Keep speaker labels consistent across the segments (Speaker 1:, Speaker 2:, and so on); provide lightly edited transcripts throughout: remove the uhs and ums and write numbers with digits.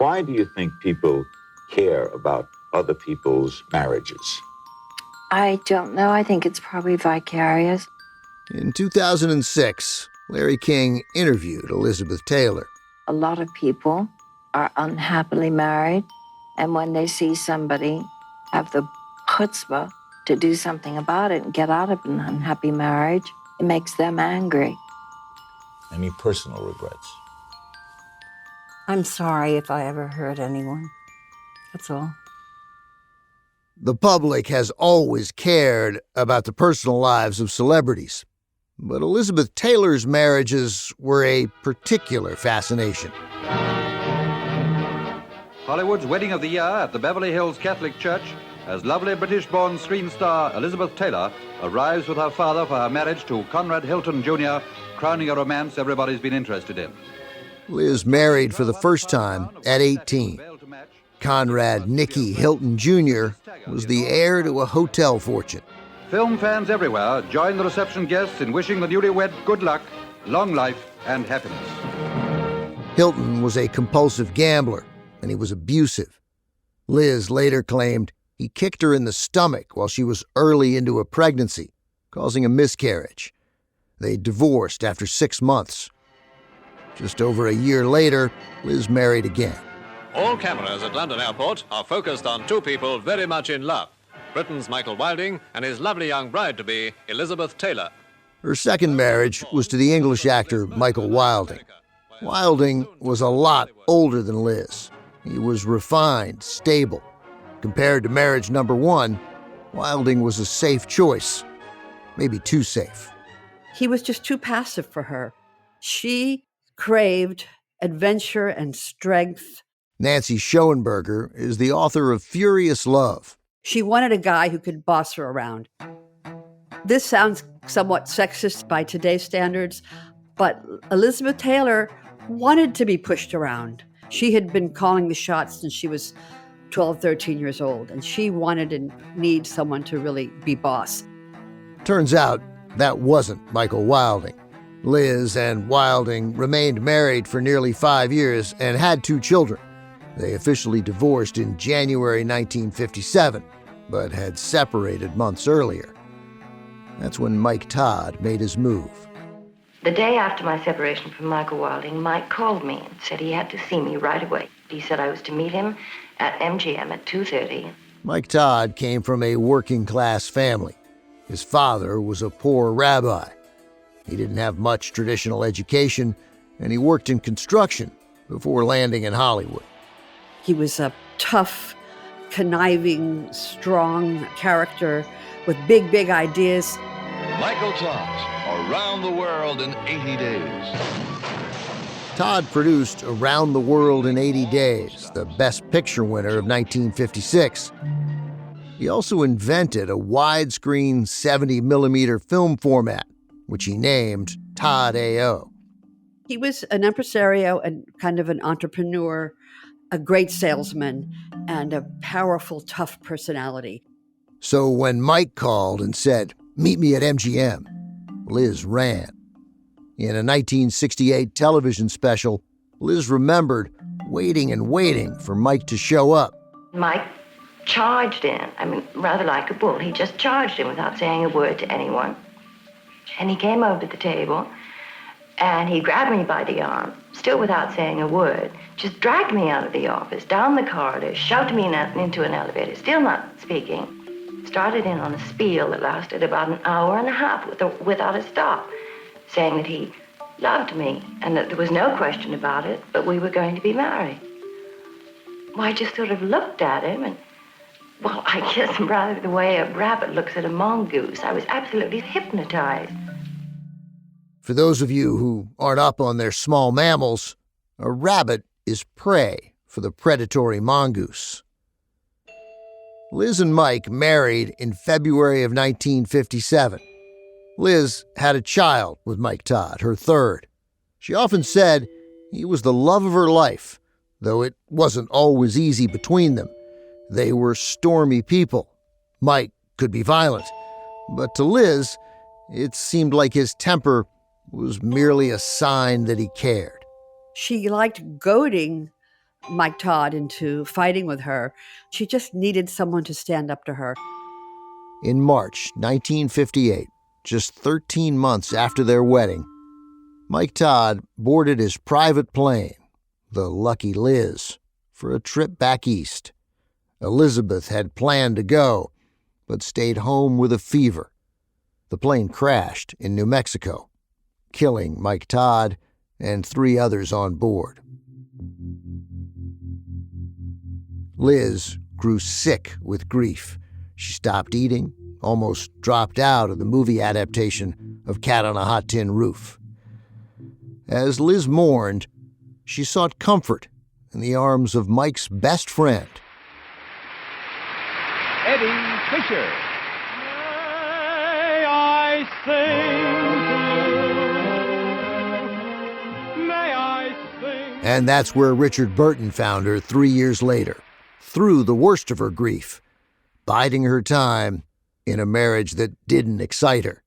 Speaker 1: Why do you think people care about other people's marriages?
Speaker 2: I don't know. I think it's probably vicarious.
Speaker 3: In 2006, Larry King interviewed Elizabeth Taylor.
Speaker 2: A lot of people are unhappily married, and when they see somebody have the chutzpah to do something about it and get out of an unhappy marriage, it makes them angry.
Speaker 1: Any personal regrets?
Speaker 2: I'm sorry if I ever hurt anyone. That's all.
Speaker 3: The public has always cared about the personal lives of celebrities, but Elizabeth Taylor's marriages were a particular fascination.
Speaker 4: Hollywood's wedding of the year at the Beverly Hills Catholic Church as lovely British-born screen star Elizabeth Taylor arrives with her father for her marriage to Conrad Hilton Jr., crowning a romance everybody's been interested in.
Speaker 3: Liz married for the first time at 18. Conrad Nicky Hilton Jr. was the heir to a hotel fortune.
Speaker 4: Film fans everywhere join the reception guests in wishing the newlywed good luck, long life, and happiness.
Speaker 3: Hilton was a compulsive gambler, and he was abusive. Liz later claimed he kicked her in the stomach while she was early into a pregnancy, causing a miscarriage. They divorced after 6 months. Just over a year later, Liz married again.
Speaker 5: All cameras at London Airport are focused on two people very much in love. Britain's Michael Wilding and his lovely young bride-to-be, Elizabeth Taylor.
Speaker 3: Her second marriage was to the English actor Michael Wilding. Wilding was a lot older than Liz. He was refined, stable. Compared to marriage number one, Wilding was a safe choice. Maybe too safe.
Speaker 6: He was just too passive for her. She craved adventure and strength.
Speaker 3: Nancy Schoenberger is the author of Furious Love.
Speaker 6: She wanted a guy who could boss her around. This sounds somewhat sexist by today's standards, but Elizabeth Taylor wanted to be pushed around. She had been calling the shots since she was 12, 13 years old, and she wanted and needed someone to really be boss.
Speaker 3: Turns out that wasn't Michael Wilding. Liz and Wilding remained married for nearly 5 years and had 2 children. They officially divorced in January 1957, but had separated months earlier. That's when Mike Todd made his move.
Speaker 7: The day after my separation from Michael Wilding, Mike called me and said he had to see me right away. He said I was to meet him at MGM at 2:30.
Speaker 3: Mike Todd came from a working-class family. His father was a poor rabbi. He didn't have much traditional education, and he worked in construction before landing in Hollywood.
Speaker 6: He was a tough, conniving, strong character with big, big ideas.
Speaker 8: Michael Todd, Around the World in 80 Days.
Speaker 3: Todd produced Around the World in 80 Days, the Best Picture winner of 1956. He also invented a widescreen 70mm film format, which he named Todd AO.
Speaker 6: He was an impresario and kind of an entrepreneur, a great salesman, and a powerful, tough personality.
Speaker 3: So when Mike called and said, "Meet me at MGM," Liz ran. In a 1968 television special, Liz remembered waiting and waiting for Mike to show up.
Speaker 7: Mike charged in, rather like a bull. He just charged in without saying a word to anyone. And he came over to the table, and he grabbed me by the arm, still without saying a word, just dragged me out of the office, down the corridor, shoved me into an elevator, still not speaking. Started in on a spiel that lasted about an hour and a half without a stop, saying that he loved me and that there was no question about it, but we were going to be married. Well, I just sort of looked at him and, well, I guess rather the way a rabbit looks at a mongoose, I was absolutely hypnotized.
Speaker 3: For those of you who aren't up on their small mammals, a rabbit is prey for the predatory mongoose. Liz and Mike married in February of 1957. Liz had a child with Mike Todd, her third. She often said he was the love of her life, though it wasn't always easy between them. They were stormy people. Mike could be violent, but to Liz, it seemed like his temper was merely a sign that he cared.
Speaker 6: She liked goading Mike Todd into fighting with her. She just needed someone to stand up to her.
Speaker 3: In March 1958, just 13 months after their wedding, Mike Todd boarded his private plane, the Lucky Liz, for a trip back east. Elizabeth had planned to go, but stayed home with a fever. The plane crashed in New Mexico, killing Mike Todd and 3 others on board. Liz grew sick with grief. She stopped eating, almost dropped out of the movie adaptation of Cat on a Hot Tin Roof. As Liz mourned, she sought comfort in the arms of Mike's best friend,
Speaker 9: Eddie Fisher. May I sing to you? May I sing?
Speaker 3: And that's where Richard Burton found her 3 years later, through the worst of her grief, biding her time in a marriage that didn't excite her.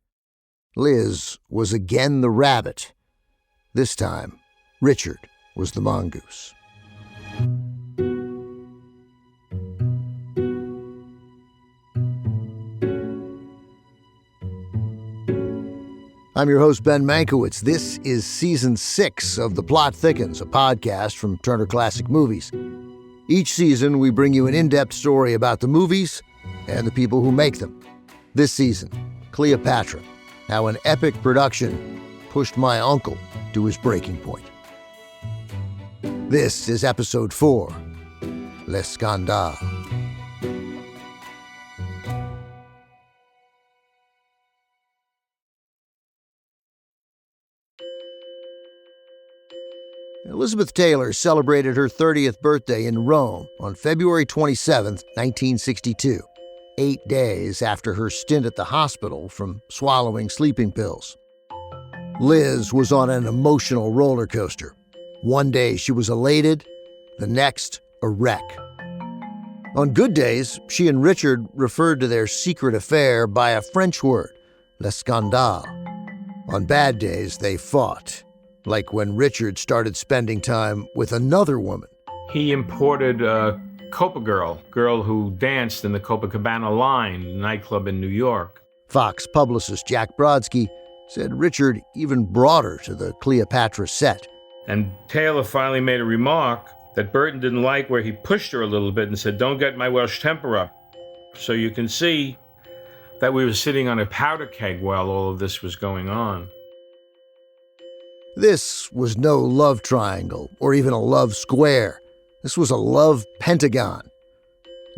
Speaker 3: Liz was again the rabbit. This time, Richard was the mongoose. I'm your host, Ben Mankiewicz. This is Season 6 of The Plot Thickens, a podcast from Turner Classic Movies. Each season, we bring you an in-depth story about the movies and the people who make them. This season, Cleopatra, how an epic production pushed my uncle to his breaking point. This is Episode 4, Le Scandale. Elizabeth Taylor celebrated her 30th birthday in Rome on February 27, 1962, 8 days after her stint at the hospital from swallowing sleeping pills. Liz was on an emotional roller coaster. One day she was elated, the next a wreck. On good days, she and Richard referred to their secret affair by a French word, le scandale. On bad days, they fought, like when Richard started spending time with another woman.
Speaker 10: He imported a Copa girl who danced in the Copacabana line nightclub in New York.
Speaker 3: Fox publicist Jack Brodsky said Richard even brought her to the Cleopatra set.
Speaker 10: And Taylor finally made a remark that Burton didn't like, where he pushed her a little bit and said, "Don't get my Welsh temper up." So you can see that we were sitting on a powder keg while all of this was going on.
Speaker 3: This was no love triangle or even a love square. This was a love pentagon.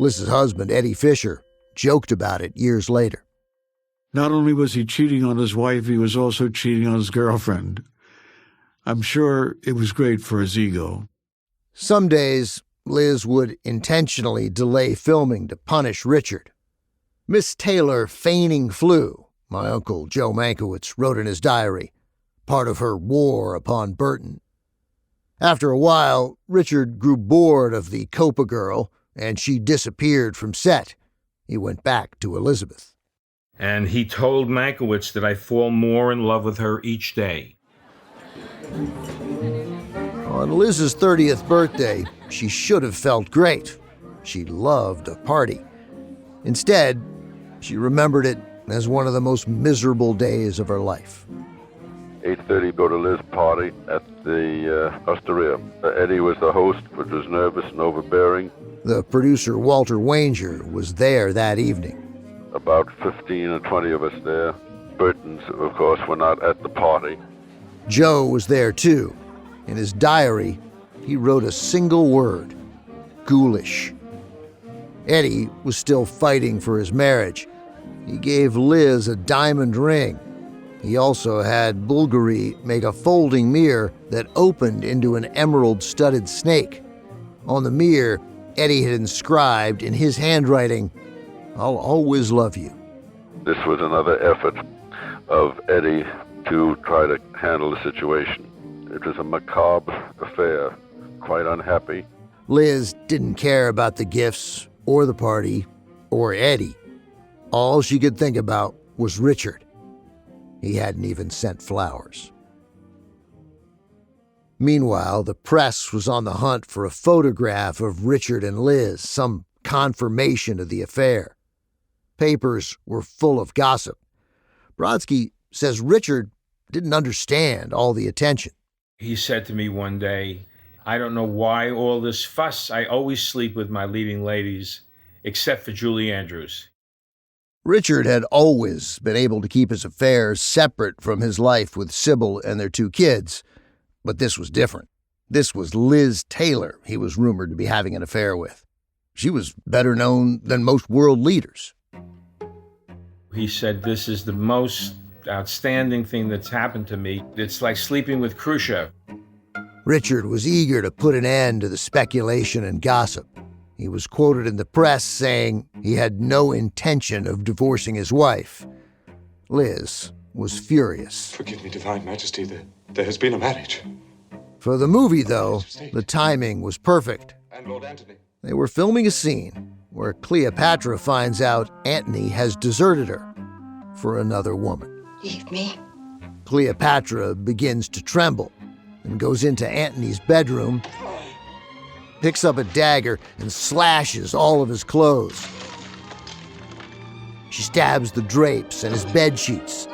Speaker 3: Liz's husband, Eddie Fisher, joked about it years later.
Speaker 11: Not only was he cheating on his wife, he was also cheating on his girlfriend. I'm sure it was great for his ego.
Speaker 3: Some days, Liz would intentionally delay filming to punish Richard. Miss Taylor feigning flu, my uncle Joe Mankiewicz wrote in his diary, part of her war upon Burton. After a while, Richard grew bored of the Copa girl, and she disappeared from set. He went back to Elizabeth.
Speaker 10: And he told Mankiewicz that I fall more in love with her each day.
Speaker 3: On Liz's 30th birthday, she should have felt great. She loved a party. Instead, she remembered it as one of the most miserable days of her life.
Speaker 12: 8:30, go to Liz's party at the Osteria. Eddie was the host, but was nervous and overbearing.
Speaker 3: The producer, Walter Wanger, was there that evening.
Speaker 12: About 15 or 20 of us there. Burtons, of course, were not at the party.
Speaker 3: Joe was there too. In his diary, he wrote a single word: ghoulish. Eddie was still fighting for his marriage. He gave Liz a diamond ring. He also had Bulgari make a folding mirror that opened into an emerald-studded snake. On the mirror, Eddie had inscribed in his handwriting, "I'll always love you."
Speaker 12: This was another effort of Eddie to try to handle the situation. It was a macabre affair, quite unhappy.
Speaker 3: Liz didn't care about the gifts or the party or Eddie. All she could think about was Richard. He hadn't even sent flowers. Meanwhile, the press was on the hunt for a photograph of Richard and Liz, some confirmation of the affair. Papers were full of gossip. Brodsky says Richard didn't understand all the attention.
Speaker 10: He said to me one day, "I don't know why all this fuss. I always sleep with my leading ladies, except for Julie Andrews."
Speaker 3: Richard had always been able to keep his affairs separate from his life with Sybil and their 2 kids, but this was different. This was Liz Taylor he was rumored to be having an affair with. She was better known than most world leaders.
Speaker 10: He said, "This is the most outstanding thing that's happened to me. It's like sleeping with Khrushchev."
Speaker 3: Richard was eager to put an end to the speculation and gossip. He was quoted in the press saying he had no intention of divorcing his wife. Liz was furious.
Speaker 13: "Forgive me, Divine Majesty, there has been a marriage."
Speaker 3: For the movie, though, the timing was perfect.
Speaker 13: And Lord Antony.
Speaker 3: They were filming a scene where Cleopatra finds out Antony has deserted her for another woman.
Speaker 14: Leave me.
Speaker 3: Cleopatra begins to tremble and goes into Antony's bedroom, picks up a dagger and slashes all of his clothes. She stabs the drapes and his bed sheets,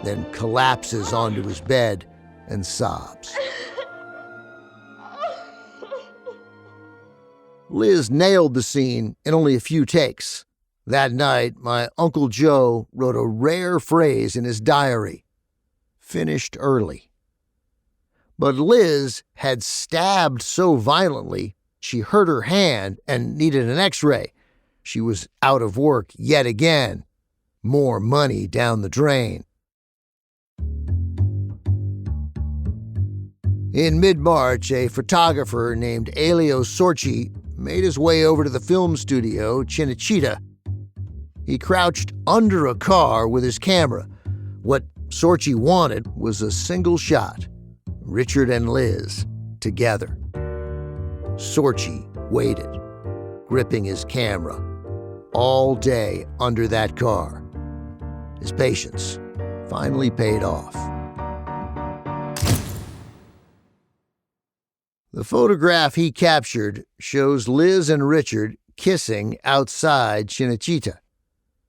Speaker 3: then collapses onto his bed and sobs. Liz nailed the scene in only a few takes. That night, my Uncle Joe wrote a rare phrase in his diary: "Finished early." But Liz had stabbed so violently, she hurt her hand and needed an X-ray. She was out of work yet again. More money down the drain. In mid-March, a photographer named Elio Sorci made his way over to the film studio, Cinecittà. He crouched under a car with his camera. What Sorci wanted was a single shot: Richard and Liz together. Sorci waited, gripping his camera, all day under that car. His patience finally paid off. The photograph he captured shows Liz and Richard kissing outside Cinecittà.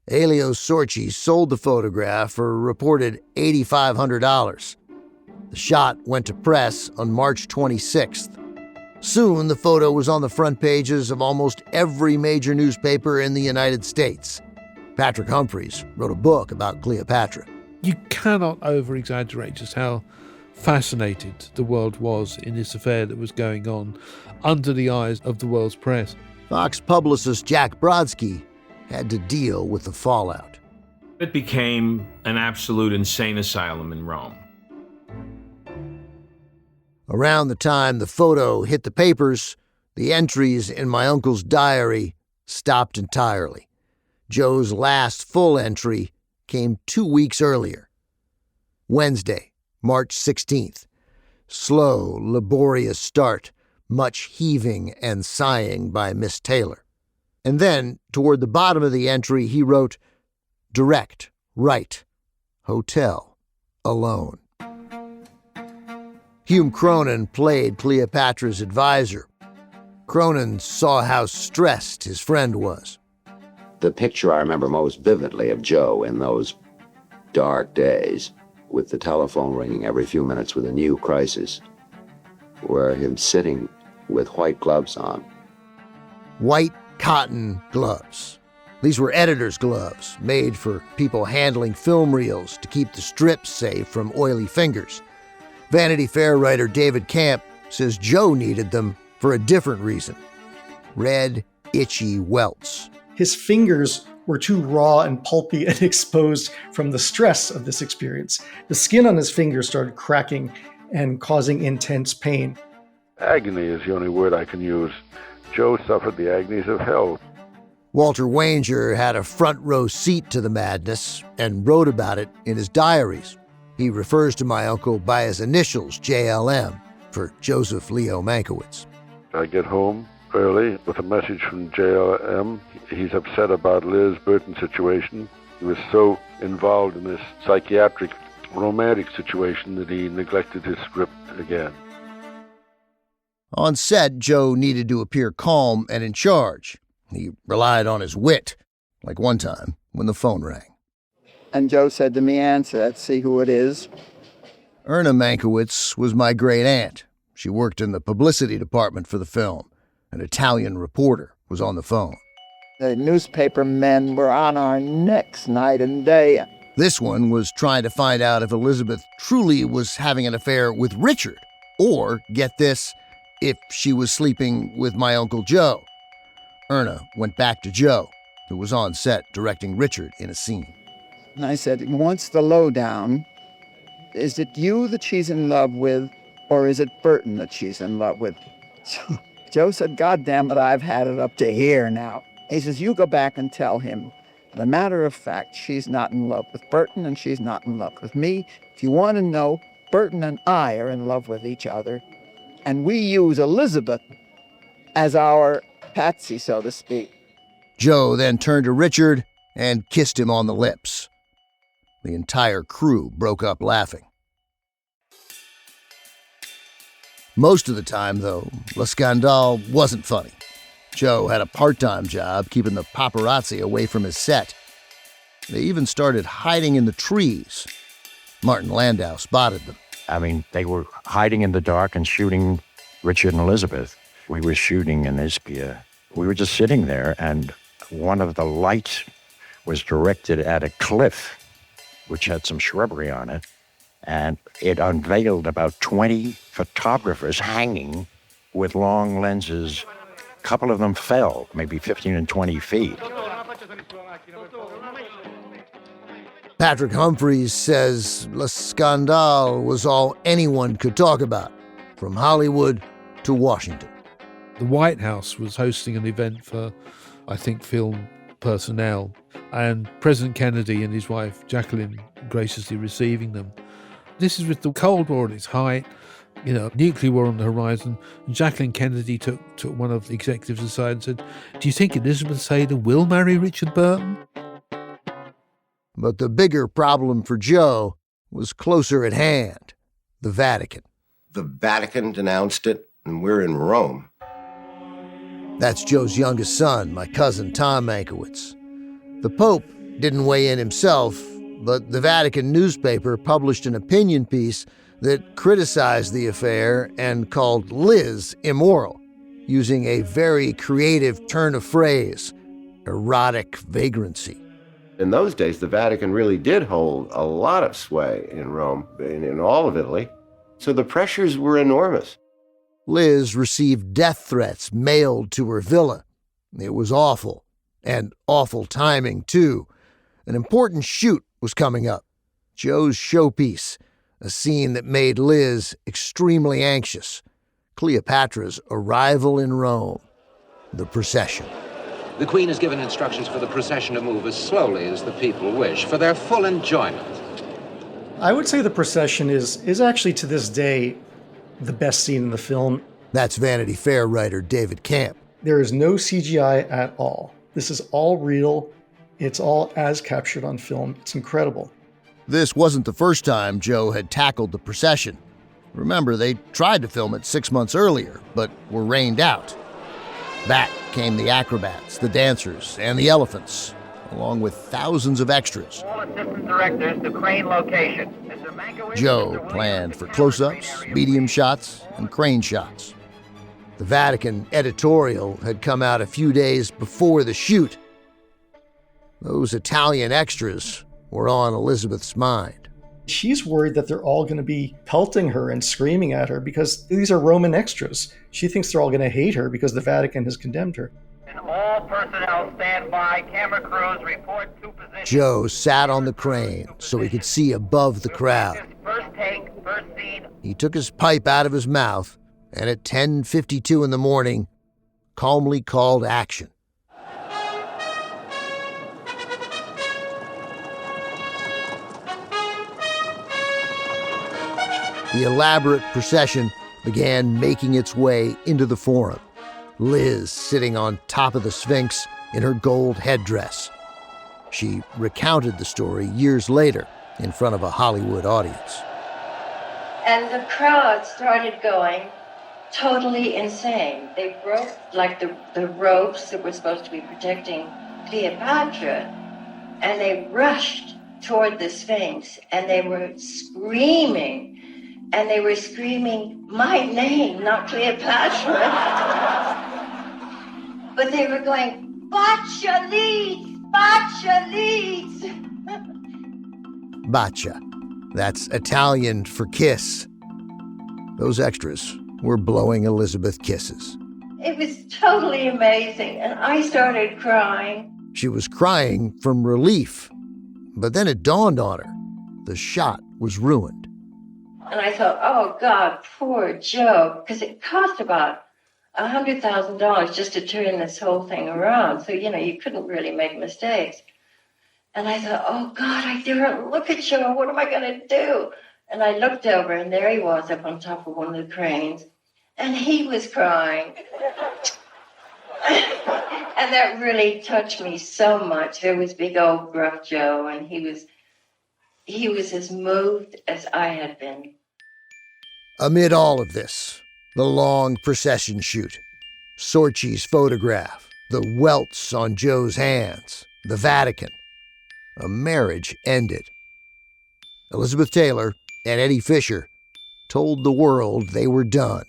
Speaker 3: Elio Sorci sold the photograph for a reported $8,500. The shot went to press on March 26th. Soon, the photo was on the front pages of almost every major newspaper in the United States. Patrick Humphreys wrote a book about Cleopatra.
Speaker 15: You cannot over-exaggerate just how fascinated the world was in this affair that was going on under the eyes of the world's press.
Speaker 3: Fox publicist Jack Brodsky had to deal with the fallout.
Speaker 10: It became an absolute insane asylum in Rome.
Speaker 3: Around the time the photo hit the papers, the entries in my uncle's diary stopped entirely. Joe's last full entry came 2 weeks earlier. Wednesday, March 16th. Slow, laborious start, much heaving and sighing by Miss Taylor. And then, toward the bottom of the entry, he wrote, "Direct, right, hotel, alone." Hume Cronin played Cleopatra's advisor. Cronin saw how stressed his friend was.
Speaker 16: The picture I remember most vividly of Joe in those dark days, with the telephone ringing every few minutes with a new crisis, were him sitting with white gloves on.
Speaker 3: White cotton gloves. These were editor's gloves, made for people handling film reels to keep the strips safe from oily fingers. Vanity Fair writer David Camp says Joe needed them for a different reason: red, itchy welts.
Speaker 17: His fingers were too raw and pulpy and exposed from the stress of this experience. The skin on his fingers started cracking and causing intense pain.
Speaker 12: Agony is the only word I can use. Joe suffered the agonies of hell.
Speaker 3: Walter Wanger had a front row seat to the madness and wrote about it in his diaries. He refers to my uncle by his initials, JLM, for Joseph Leo Mankiewicz.
Speaker 12: I get home early with a message from JLM. He's upset about Liz Burton's situation. He was so involved in this psychiatric romantic situation that he neglected his script again.
Speaker 3: On set, Joe needed to appear calm and in charge. He relied on his wit, like one time when the phone rang.
Speaker 14: And Joe said to me, "Answer, let's see who it is."
Speaker 3: Erna Mankiewicz was my great aunt. She worked in the publicity department for the film. An Italian reporter was on the phone.
Speaker 14: The newspaper men were on our necks night and day.
Speaker 3: This one was trying to find out if Elizabeth truly was having an affair with Richard, or, get this, if she was sleeping with my Uncle Joe. Erna went back to Joe, who was on set directing Richard in a scene.
Speaker 14: And I said, "What's the lowdown? Is it you that she's in love with, or is it Burton that she's in love with?" So Joe said, "God damn it, I've had it up to here now." He says, "You go back and tell him. As a matter of fact, she's not in love with Burton and she's not in love with me. If you want to know, Burton and I are in love with each other. And we use Elizabeth as our patsy, so to speak."
Speaker 3: Joe then turned to Richard and kissed him on the lips. The entire crew broke up laughing. Most of the time, though, Le Scandale wasn't funny. Joe had a part-time job keeping the paparazzi away from his set. They even started hiding in the trees. Martin Landau spotted them.
Speaker 18: I mean, they were hiding in the dark and shooting Richard and Elizabeth. We were shooting in Ischia. We were just sitting there, and one of the lights was directed at a cliff, which had some shrubbery on it, and it unveiled about 20 photographers hanging with long lenses. A couple of them fell, maybe 15 and 20 feet.
Speaker 3: Patrick Humphreys says Le Scandale was all anyone could talk about, from Hollywood to Washington.
Speaker 15: The White House was hosting an event for, I think, film personnel, and President Kennedy and his wife, Jacqueline, graciously receiving them. This is with the Cold War at its height, nuclear war on the horizon. And Jacqueline Kennedy took one of the executives aside and said, "Do you think Elizabeth Taylor will marry Richard Burton?"
Speaker 3: But the bigger problem for Joe was closer at hand, the Vatican.
Speaker 19: The Vatican denounced it, and we're in Rome.
Speaker 3: That's Joe's youngest son, my cousin Tom Mankiewicz. The Pope didn't weigh in himself, but the Vatican newspaper published an opinion piece that criticized the affair and called Liz immoral, using a very creative turn of phrase, erotic vagrancy.
Speaker 19: In those days, the Vatican really did hold a lot of sway in Rome, in all of Italy, so the pressures were enormous.
Speaker 3: Liz received death threats mailed to her villa. It was awful, and awful timing, too. An important shoot was coming up. Joe's showpiece, a scene that made Liz extremely anxious. Cleopatra's arrival in Rome, the procession.
Speaker 20: The Queen has given instructions for the procession to move as slowly as the people wish, for their full enjoyment.
Speaker 17: I would say the procession is actually, to this day, the best scene in the film.
Speaker 3: That's Vanity Fair writer David Camp.
Speaker 17: There is no CGI at all. This is all real. It's all as captured on film. It's incredible.
Speaker 3: This wasn't the first time Joe had tackled the procession. Remember, they tried to film it 6 months earlier, but were rained out. Back came the acrobats, the dancers, and the elephants, along with thousands of extras.
Speaker 21: All assistant directors to crane location. Mr. Mankiewicz,
Speaker 3: Joe planned for close-ups, medium shots, and crane shots. The Vatican editorial had come out a few days before the shoot. Those Italian extras were on Elizabeth's mind.
Speaker 17: She's worried that they're all going to be pelting her and screaming at her because these are Roman extras. She thinks they're all going to hate her because the Vatican has condemned her.
Speaker 21: And all personnel stand by. Camera crews report to position.
Speaker 3: Joe sat on the crane so he could see above the crowd.
Speaker 21: First take, first scene.
Speaker 3: He took his pipe out of his mouth and at 10:52 in the morning, calmly called action. The elaborate procession began making its way into the Forum, Liz sitting on top of the Sphinx in her gold headdress. She recounted the story years later in front of a Hollywood audience.
Speaker 2: And the crowd started going totally insane. They broke like the ropes that were supposed to be protecting Cleopatra, and they rushed toward the Sphinx, and they were screaming. And they were screaming my name, not Cleopatra. But they were going, Bacha leads! Bacha leads!
Speaker 3: Bacia. That's Italian for kiss. Those extras were blowing Elizabeth kisses.
Speaker 2: It was totally amazing, and I started crying.
Speaker 3: She was crying from relief. But then it dawned on her. The shot was ruined.
Speaker 2: And I thought, oh, God, poor Joe, because it cost about $100,000 just to turn this whole thing around. So, you couldn't really make mistakes. And I thought, oh, God, I daren't look at Joe. What am I going to do? And I looked over, and there he was up on top of one of the cranes. And he was crying. And that really touched me so much. There was big old gruff Joe, and he was as moved as I had been.
Speaker 3: Amid all of this, the long procession shoot, Sorchi's photograph, the welts on Joe's hands, the Vatican, a marriage ended. Elizabeth Taylor and Eddie Fisher told the world they were done.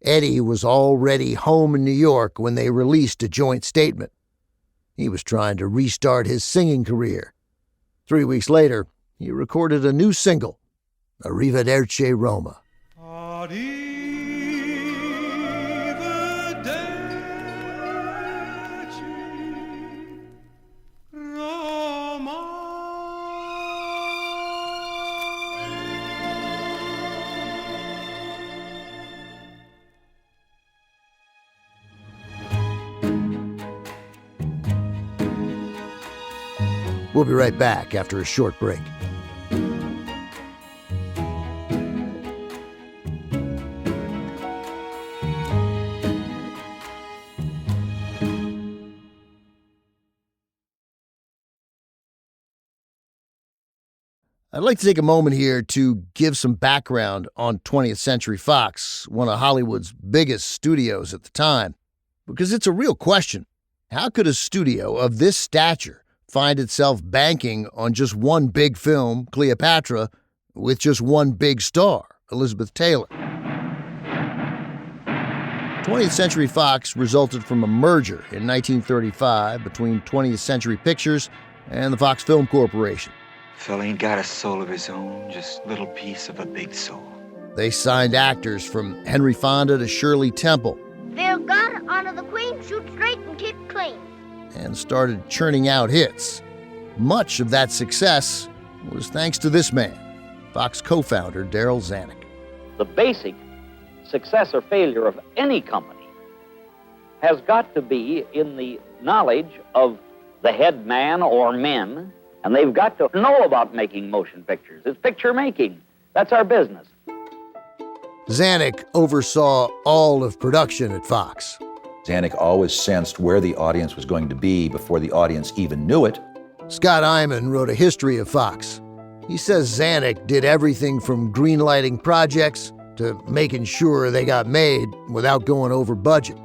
Speaker 3: Eddie was already home in New York when they released a joint statement. He was trying to restart his singing career. 3 weeks later, he recorded a new single, Arrivederci Roma. We'll be right back after a short break. I'd like to take a moment here to give some background on 20th Century Fox, one of Hollywood's biggest studios at the time, because it's a real question. How could a studio of this stature find itself banking on just one big film, Cleopatra, with just one big star, Elizabeth Taylor? 20th Century Fox resulted from a merger in 1935 between 20th Century Pictures and the Fox Film Corporation.
Speaker 1: Fella ain't got a soul of his own, just a little piece of a big soul.
Speaker 3: They signed actors from Henry Fonda to Shirley Temple.
Speaker 22: Fear God, honor the Queen, shoot straight and keep clean.
Speaker 3: And started churning out hits. Much of that success was thanks to this man, Fox co-founder Darryl Zanuck.
Speaker 23: The basic success or failure of any company has got to be in the knowledge of the head man or men, and they've got to know about making motion pictures. It's picture making. That's our business.
Speaker 3: Zanuck oversaw all of production at Fox.
Speaker 24: Zanuck always sensed where the audience was going to be before the audience even knew it.
Speaker 3: Scott Iman wrote a history of Fox. He says Zanuck did everything from greenlighting projects to making sure they got made without going over budget.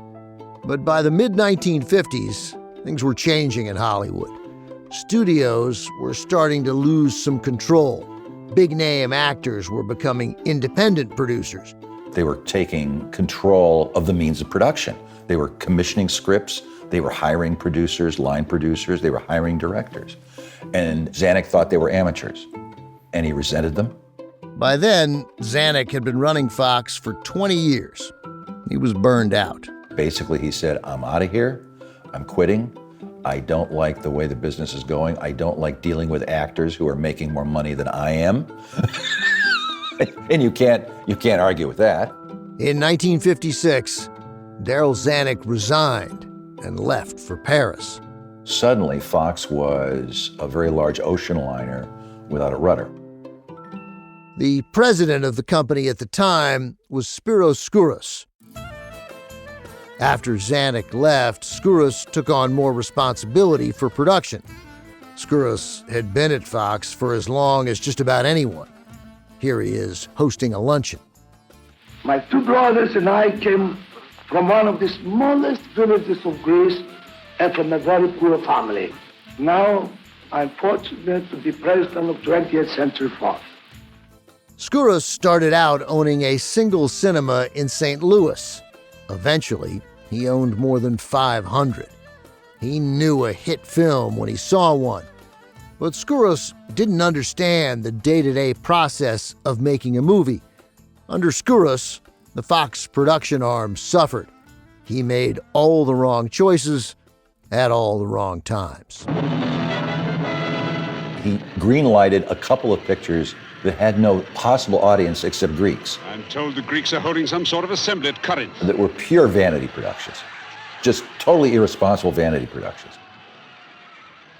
Speaker 3: But by the mid-1950s, things were changing in Hollywood. Studios were starting to lose some control. Big-name actors were becoming independent producers.
Speaker 24: They were taking control of the means of production. They were commissioning scripts. They were hiring producers, line producers. They were hiring directors. And Zanuck thought they were amateurs, and he resented them.
Speaker 3: By then, Zanuck had been running Fox for 20 years. He was burned out.
Speaker 24: Basically, he said, I'm out of here. I'm quitting. I don't like the way the business is going. I don't like dealing with actors who are making more money than I am. And you can't argue with that.
Speaker 3: In 1956, Darryl Zanuck resigned and left for Paris.
Speaker 24: Suddenly, Fox was a very large ocean liner without a rudder.
Speaker 3: The president of the company at the time was Spiros Skouras. After Zanuck left, Skouras took on more responsibility for production. Skouras had been at Fox for as long as just about anyone. Here he is hosting a luncheon.
Speaker 4: My two brothers and I came from one of the smallest villages of Greece and from a very poor family. Now, I'm fortunate to be president of 20th Century Fox.
Speaker 3: Skouras started out owning a single cinema in St. Louis. Eventually, he owned more than 500. He knew a hit film when he saw one. But Skouras didn't understand the day-to-day process of making a movie. Under Skouras, the Fox production arm suffered. He made all the wrong choices at all the wrong times.
Speaker 24: He green-lighted a couple of pictures that had no possible audience except Greeks.
Speaker 5: I'm told the Greeks are holding some sort of assembly at Corinth.
Speaker 24: That were pure vanity productions. Just totally irresponsible vanity productions.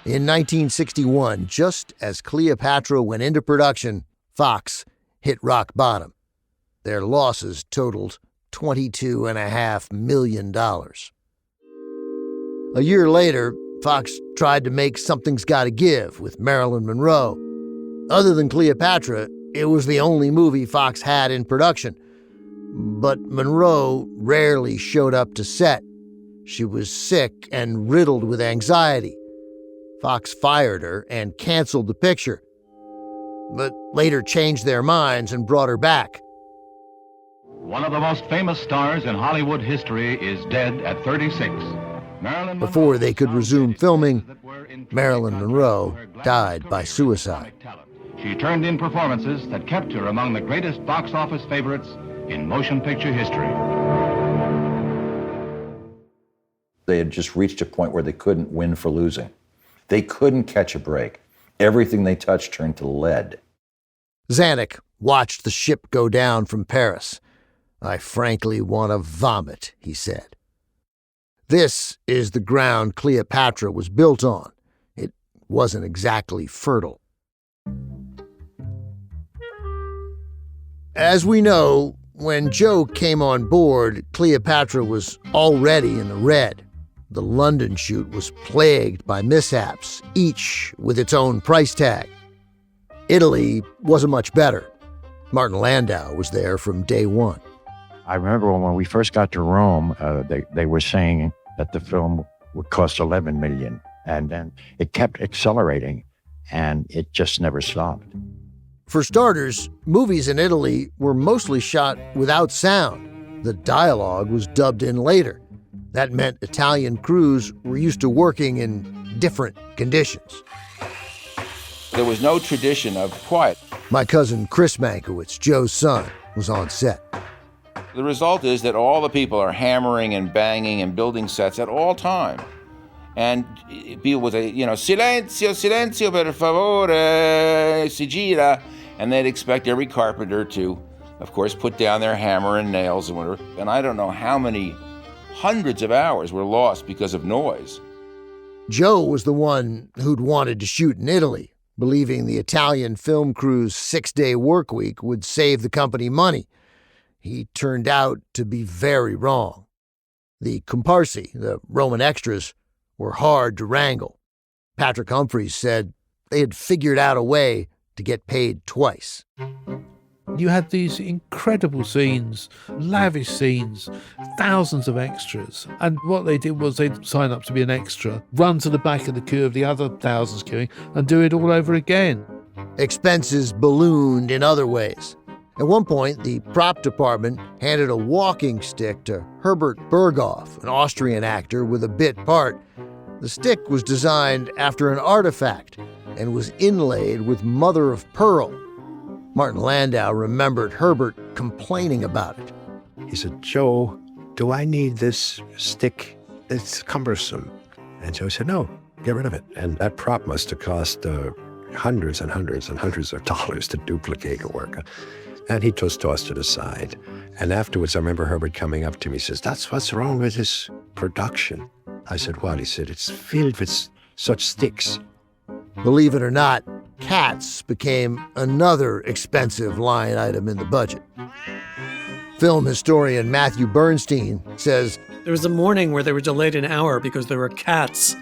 Speaker 3: In 1961, just as Cleopatra went into production, Fox hit rock bottom. Their losses totaled $22.5 million. A year later, Fox tried to make Something's Gotta Give with Marilyn Monroe. Other than Cleopatra, it was the only movie Fox had in production. But Monroe rarely showed up to set. She was sick and riddled with anxiety. Fox fired her and canceled the picture, but later changed their minds and brought her back.
Speaker 7: One of the most famous stars in Hollywood history is dead at 36.
Speaker 3: Before they could resume filming, Marilyn Monroe died by suicide.
Speaker 7: She turned in performances that kept her among the greatest box office favorites in motion picture history.
Speaker 24: They had just reached a point where they couldn't win for losing. They couldn't catch a break. Everything they touched turned to lead.
Speaker 3: Zanuck watched the ship go down from Paris. "I frankly want to vomit," he said. This is the ground Cleopatra was built on. It wasn't exactly fertile. As we know, when Joe came on board, Cleopatra was already in the red. The London shoot was plagued by mishaps, each with its own price tag. Italy wasn't much better. Martin Landau was there from day one.
Speaker 18: I remember when we first got to Rome, they were saying that the film would cost $11 million, and then it kept accelerating, and it just never stopped.
Speaker 3: For starters, movies in Italy were mostly shot without sound. The dialogue was dubbed in later. That meant Italian crews were used to working in different conditions.
Speaker 24: There was no tradition of quiet.
Speaker 3: My cousin Chris Mankiewicz, Joe's son, was on set.
Speaker 24: The result is that all the people are hammering and banging and building sets at all time. And people would say, silenzio, silenzio, per favore, si gira. And they'd expect every carpenter to, of course, put down their hammer and nails and whatever. And I don't know how many hundreds of hours were lost because of noise.
Speaker 3: Joe was the one who'd wanted to shoot in Italy, believing the Italian film crew's 6-day work week would save the company money. He turned out to be very wrong. The comparsi, the Roman extras, were hard to wrangle. Patrick Humphreys said they had figured out a way to get paid twice.
Speaker 15: You had these incredible scenes, lavish scenes, thousands of extras. And what they did was they'd sign up to be an extra, run to the back of the queue of the other thousands queuing, and do it all over again.
Speaker 3: Expenses ballooned in other ways. At one point, the prop department handed a walking stick to Herbert Berghoff, an Austrian actor with a bit part. The stick was designed after an artifact and was inlaid with mother of pearl. Martin Landau remembered Herbert complaining about it.
Speaker 8: He said, "Joe, do I need this stick? It's cumbersome." And Joe said, "No, get rid of it." And that prop must have cost hundreds and hundreds and hundreds of dollars to duplicate or work. And he just tossed it aside. And afterwards, I remember Herbert coming up to me, says, "That's what's wrong with this production." I said, "What?" He said, "It's filled with such sticks."
Speaker 3: Believe it or not, cats became another expensive line item in the budget. Film historian Matthew Bernstein says,
Speaker 6: there was a morning where they were delayed an hour because there were cats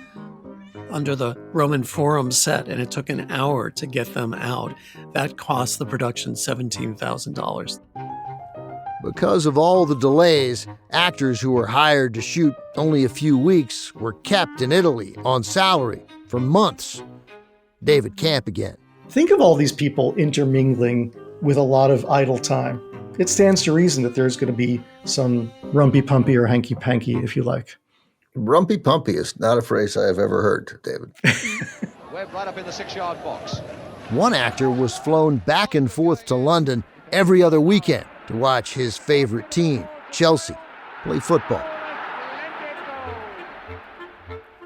Speaker 6: under the Roman Forum set, and it took an hour to get them out. That cost the production $17,000.
Speaker 3: because of all the delays, actors who were hired to shoot only a few weeks were kept in Italy on salary for months. David Camp again.
Speaker 17: Think of all these people intermingling with a lot of idle time. It stands to reason that there's going to be some rumpy-pumpy or hanky-panky, if you like.
Speaker 3: Rumpy-pumpy is not a phrase I have ever heard, David.
Speaker 9: Webb right up in the 6-yard box.
Speaker 3: One actor was flown back and forth to London every other weekend to watch his favorite team, Chelsea, play football.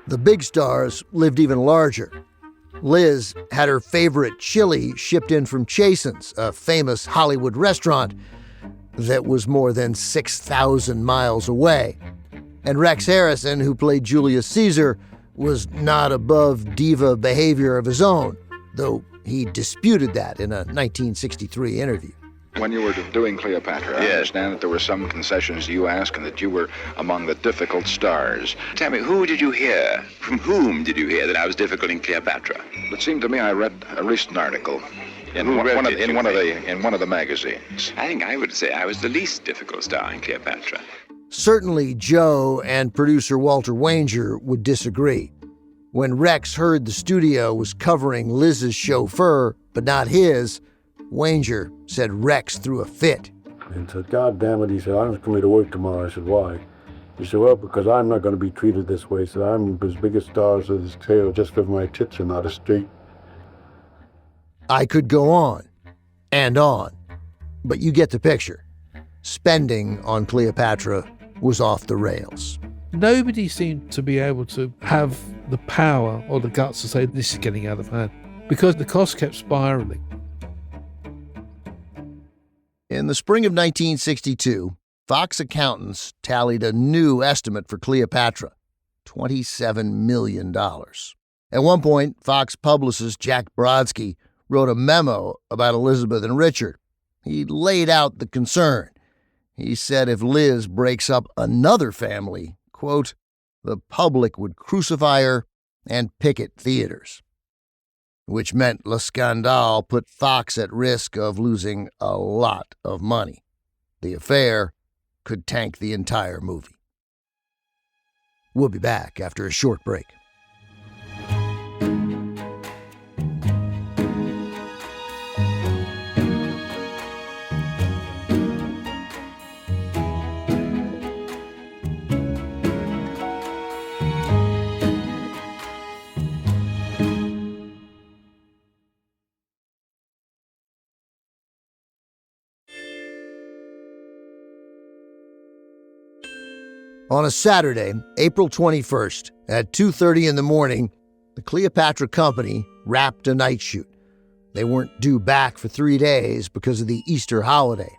Speaker 3: The big stars lived even larger. Liz had her favorite chili shipped in from Chasen's, a famous Hollywood restaurant that was more than 6,000 miles away. And Rex Harrison, who played Julius Caesar, was not above diva behavior of his own, though he disputed that in a 1963 interview.
Speaker 11: When you were doing Cleopatra, I understand that there were some concessions you asked and that you were among the difficult stars.
Speaker 13: Tell me, who did you hear? From whom did you hear that I was difficult in Cleopatra?
Speaker 11: It seemed to me I read a recent article in one of the magazines.
Speaker 13: I think I would say I was the least difficult star in Cleopatra.
Speaker 3: Certainly Joe and producer Walter Wanger would disagree. When Rex heard the studio was covering Liz's chauffeur, but not his, Wanger said Rex threw a fit.
Speaker 25: And said, God damn it, he said, I'm coming to work tomorrow. I said, why? He said, well, because I'm not going to be treated this way. He said, I'm as big a star as this tail just because my tits are not as straight.
Speaker 3: I could go on, but you get the picture. Spending on Cleopatra was off the rails.
Speaker 15: Nobody seemed to be able to have the power or the guts to say this is getting out of hand because the cost kept spiraling.
Speaker 3: In the spring of 1962, Fox accountants tallied a new estimate for Cleopatra, $27 million. At one point, Fox publicist Jack Brodsky wrote a memo about Elizabeth and Richard. He laid out the concern. He said if Liz breaks up another family, quote, the public would crucify her and picket theaters, which meant Le Scandale put Fox at risk of losing a lot of money. The affair could tank the entire movie. We'll be back after a short break. On a Saturday, April 21st, at 2:30 in the morning, the Cleopatra Company wrapped a night shoot. They weren't due back for 3 days because of the Easter holiday.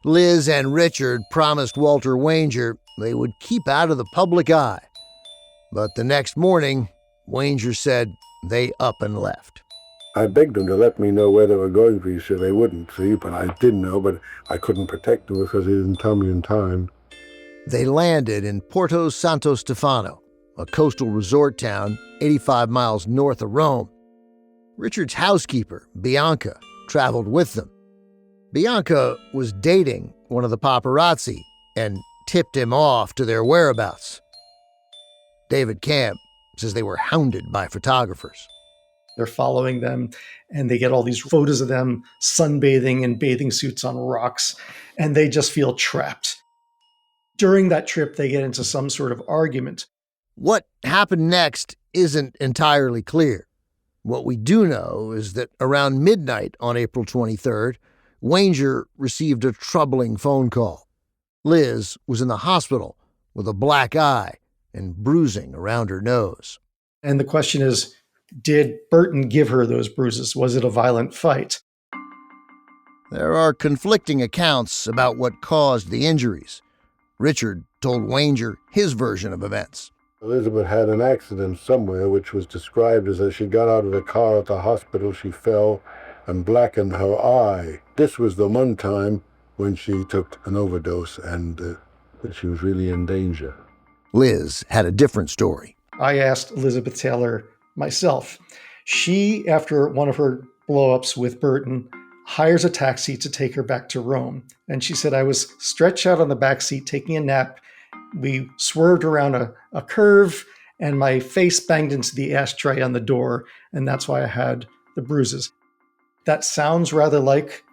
Speaker 3: Liz and Richard promised Walter Wanger they would keep out of the public eye. But the next morning, Wanger said they up and left.
Speaker 25: I begged them to let me know where they were going, for he said they wouldn't, see, but I did know, but I couldn't protect them because he didn't tell me in time.
Speaker 3: They landed in Porto Santo Stefano, a coastal resort town 85 miles north of Rome. Richard's housekeeper, Bianca, traveled with them. Bianca was dating one of the paparazzi and tipped him off to their whereabouts. David Camp says they were hounded by photographers.
Speaker 17: They're following them, and they get all these photos of them sunbathing in bathing suits on rocks, and they just feel trapped. During that trip, they get into some sort of argument.
Speaker 3: What happened next isn't entirely clear. What we do know is that around midnight on April 23rd, Wanger received a troubling phone call. Liz was in the hospital with a black eye and bruising around her nose.
Speaker 17: And the question is, did Burton give her those bruises? Was it a violent fight?
Speaker 3: There are conflicting accounts about what caused the injuries. Richard told Wanger his version of events.
Speaker 25: Elizabeth had an accident somewhere which was described as she got out of the car at the hospital, she fell and blackened her eye. This was the one time when she took an overdose and she was really in danger.
Speaker 3: Liz had a different story.
Speaker 17: I asked Elizabeth Taylor myself. She, after one of her blow-ups with Burton, hires a taxi to take her back to Rome. And she said, I was stretched out on the back seat taking a nap. We swerved around a curve and my face banged into the ashtray on the door. And that's why I had the bruises. That sounds rather like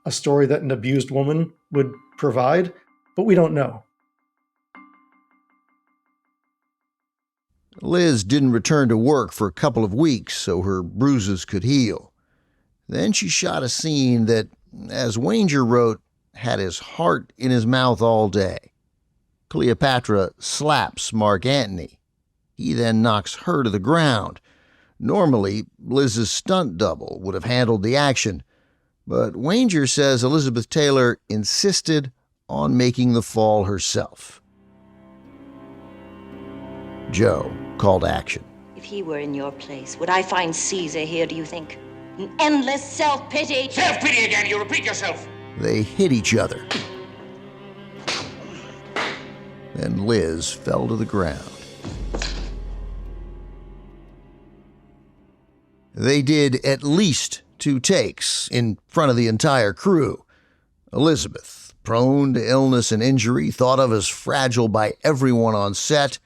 Speaker 17: a story that an abused woman would provide, but we don't know.
Speaker 3: Liz didn't return to work for a couple of weeks so her bruises could heal. Then she shot a scene that, as Wanger wrote, had his heart in his mouth all day. Cleopatra slaps Mark Antony. He then knocks her to the ground. Normally, Liz's stunt double would have handled the action, but Wanger says Elizabeth Taylor insisted on making the fall herself. Joe called action.
Speaker 10: If he were in your place, would I find Caesar here, do you think? An endless self-pity.
Speaker 13: Self-pity again, you repeat yourself.
Speaker 3: They hit each other. Then Liz fell to the ground. They did at least 2 takes in front of the entire crew. Elizabeth, prone to illness and injury, thought of as fragile by everyone on set,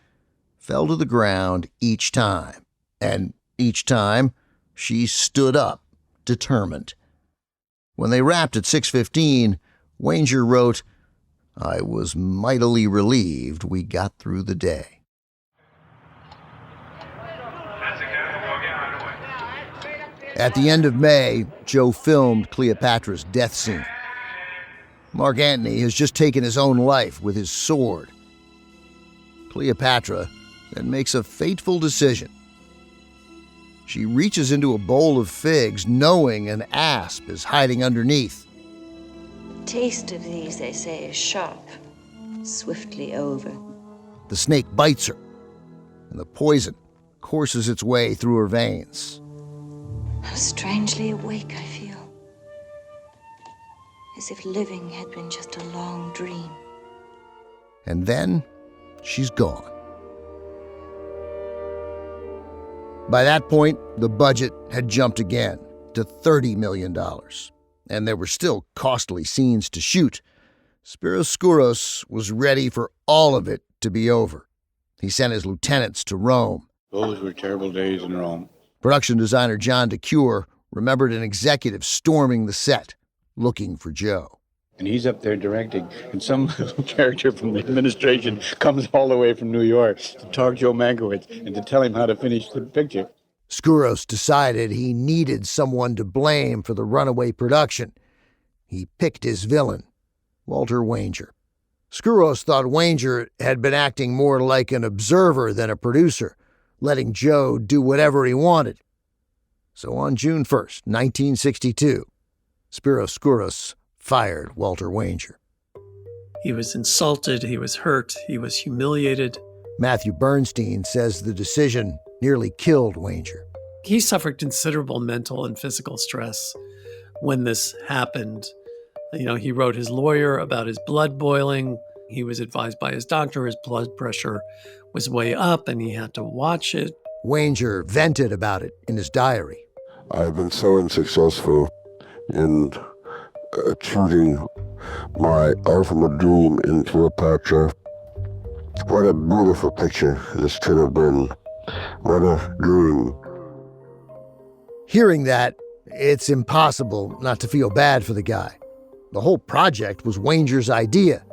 Speaker 3: fell to the ground each time. And each time, she stood up, determined. When they wrapped at 6:15, Wanger wrote, I was mightily relieved we got through the day. At the end of May, Joe filmed Cleopatra's death scene. Mark Antony has just taken his own life with his sword. Cleopatra then makes a fateful decision. She reaches into a bowl of figs, knowing an asp is hiding underneath.
Speaker 10: The taste of these, they say, is sharp, swiftly over.
Speaker 3: The snake bites her, and the poison courses its way through her veins.
Speaker 10: How strangely awake I feel. As if living had been just a long dream.
Speaker 3: And then she's gone. By that point, the budget had jumped again to $30 million, and there were still costly scenes to shoot. Spiros Skouros was ready for all of it to be over. He sent his lieutenants to Rome.
Speaker 25: Those were terrible days in Rome.
Speaker 3: Production designer John DeCure remembered an executive storming the set, looking for Joe.
Speaker 25: And he's up there directing, and some little character from the administration comes all the way from New York to talk Joe Mankiewicz and to tell him how to finish the picture.
Speaker 3: Skouros decided he needed someone to blame for the runaway production. He picked his villain, Walter Wanger. Skouros thought Wanger had been acting more like an observer than a producer, letting Joe do whatever he wanted. So on June 1st, 1962, Spiros Skouros fired Walter Wanger.
Speaker 6: He was insulted, he was hurt, he was humiliated.
Speaker 3: Matthew Bernstein says the decision nearly killed Wanger.
Speaker 6: He suffered considerable mental and physical stress when this happened. You know, he wrote his lawyer about his blood boiling. He was advised by his doctor his blood pressure was way up and he had to watch it.
Speaker 3: Wanger vented about it in his diary.
Speaker 25: I've been so unsuccessful in achieving my ultimate dream in Cleopatra. What a beautiful picture this could have been. What a dream.
Speaker 3: Hearing that, it's impossible not to feel bad for the guy. The whole project was Wanger's idea,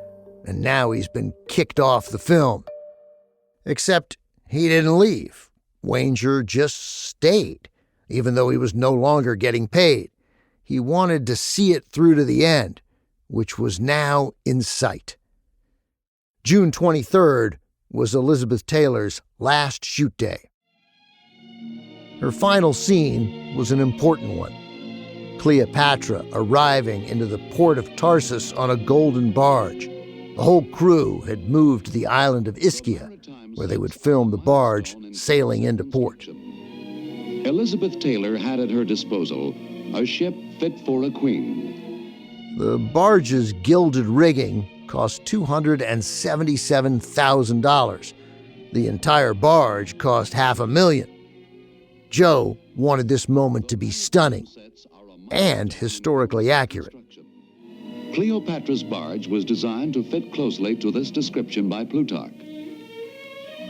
Speaker 3: and now he's been kicked off the film. Except he didn't leave. Wanger just stayed, even though he was no longer getting paid. He wanted to see it through to the end, which was now in sight. June 23rd was Elizabeth Taylor's last shoot day. Her final scene was an important one. Cleopatra arriving into the port of Tarsus on a golden barge. The whole crew had moved to the island of Ischia, where they would film the barge sailing into port.
Speaker 12: Elizabeth Taylor had at her disposal a ship fit for a queen.
Speaker 3: The barge's gilded rigging cost $277,000. The entire barge cost $500,000. Joe wanted this moment to be stunning and historically accurate.
Speaker 12: Cleopatra's barge was designed to fit closely to this description by Plutarch.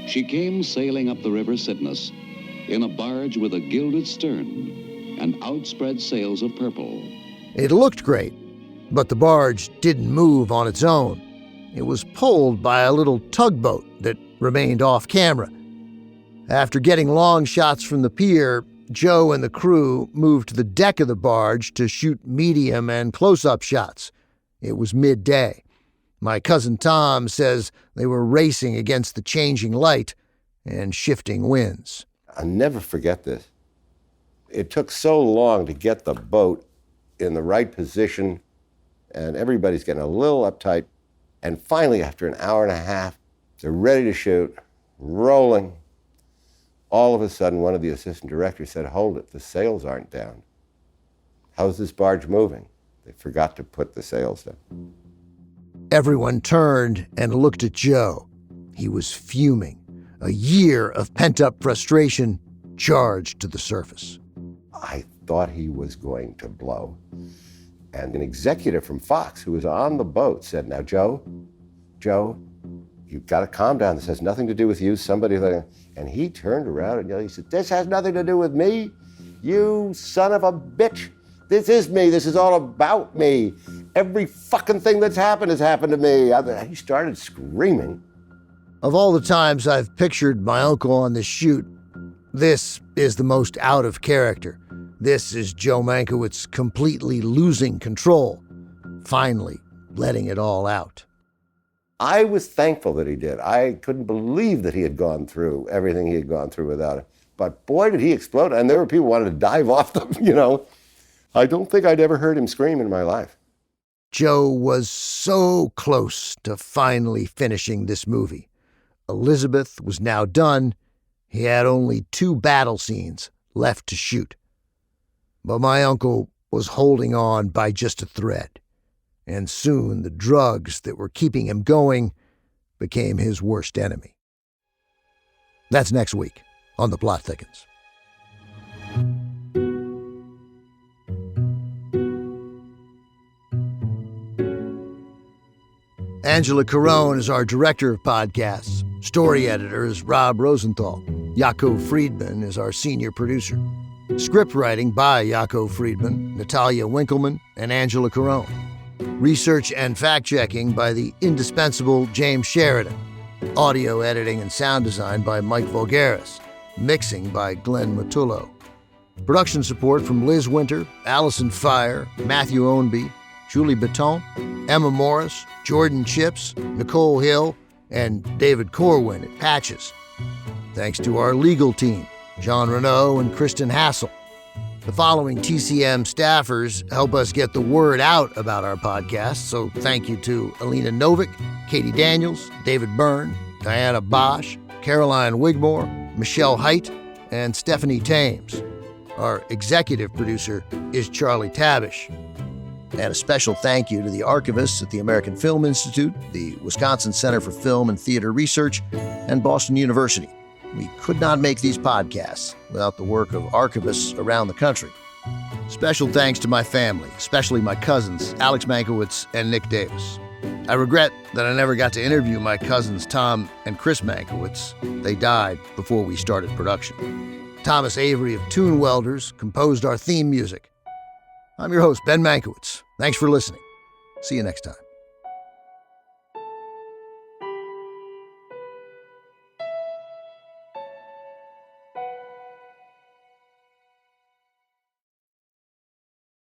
Speaker 12: She came sailing up the river Cydnus in a barge with a gilded stern and outspread sails of purple.
Speaker 3: It looked great, but the barge didn't move on its own. It was pulled by a little tugboat that remained off camera. After getting long shots from the pier, Joe and the crew moved to the deck of the barge to shoot medium and close-up shots. It was midday. My cousin Tom says they were racing against the changing light and shifting winds.
Speaker 14: I'll never forget this. It took so long to get the boat in the right position, and everybody's getting a little uptight. And finally, after an hour and a half, they're ready to shoot, rolling. All of a sudden, one of the assistant directors said, "Hold it, the sails aren't down. How's this barge moving?" They forgot to put the sails down.
Speaker 3: Everyone turned and looked at Joe. He was fuming. A year of pent-up frustration charged to the surface.
Speaker 14: I thought he was going to blow. And an executive from Fox who was on the boat said, "Now, Joe, you've got to calm down. This has nothing to do with you. Somebody..." And he turned around and yelled, he said, "This has nothing to do with me. You son of a bitch. This is me. This is all about me. Every fucking thing that's happened has happened to me." He started screaming.
Speaker 3: Of all the times I've pictured my uncle on this shoot, this is the most out of character. This is Joe Mankiewicz completely losing control, finally letting it all out.
Speaker 14: I was thankful that he did. I couldn't believe that he had gone through everything he had gone through without it. But boy, did he explode. And there were people who wanted to dive off them, I don't think I'd ever heard him scream in my life.
Speaker 3: Joe was so close to finally finishing this movie. Elizabeth was now done. He had only 2 battle scenes left to shoot. But my uncle was holding on by just a thread. And soon the drugs that were keeping him going became his worst enemy. That's next week on The Plot Thickens. Angela Carone is our director of podcasts. Story editor is Rob Rosenthal. Yaakov Friedman is our senior producer. Script writing by Yaakov Friedman, Natalia Winkleman, and Angela Carone. Research and fact-checking by the indispensable James Sheridan. Audio editing and sound design by Mike Voulgaris. Mixing by Glenn Matullo. Production support from Liz Winter, Allison Fire, Matthew Ownby, Julie Baton, Emma Morris, Jordan Chips, Nicole Hill, and David Corwin at Patches. Thanks to our legal team, John Renaud and Kristen Hassel. The following TCM staffers help us get the word out about our podcast, so thank you to Alina Novick, Katie Daniels, David Byrne, Diana Bosch, Caroline Wigmore, Michelle Height, and Stephanie Thames. Our executive producer is Charlie Tabish. And a special thank you to the archivists at the American Film Institute, the Wisconsin Center for Film and Theater Research, and Boston University. We could not make these podcasts without the work of archivists around the country. Special thanks to my family, especially my cousins, Alex Mankiewicz and Nick Davis. I regret that I never got to interview my cousins Tom and Chris Mankiewicz. They died before we started production. Thomas Avery of Tune Welders composed our theme music. I'm your host, Ben Mankiewicz. Thanks for listening. See you next time.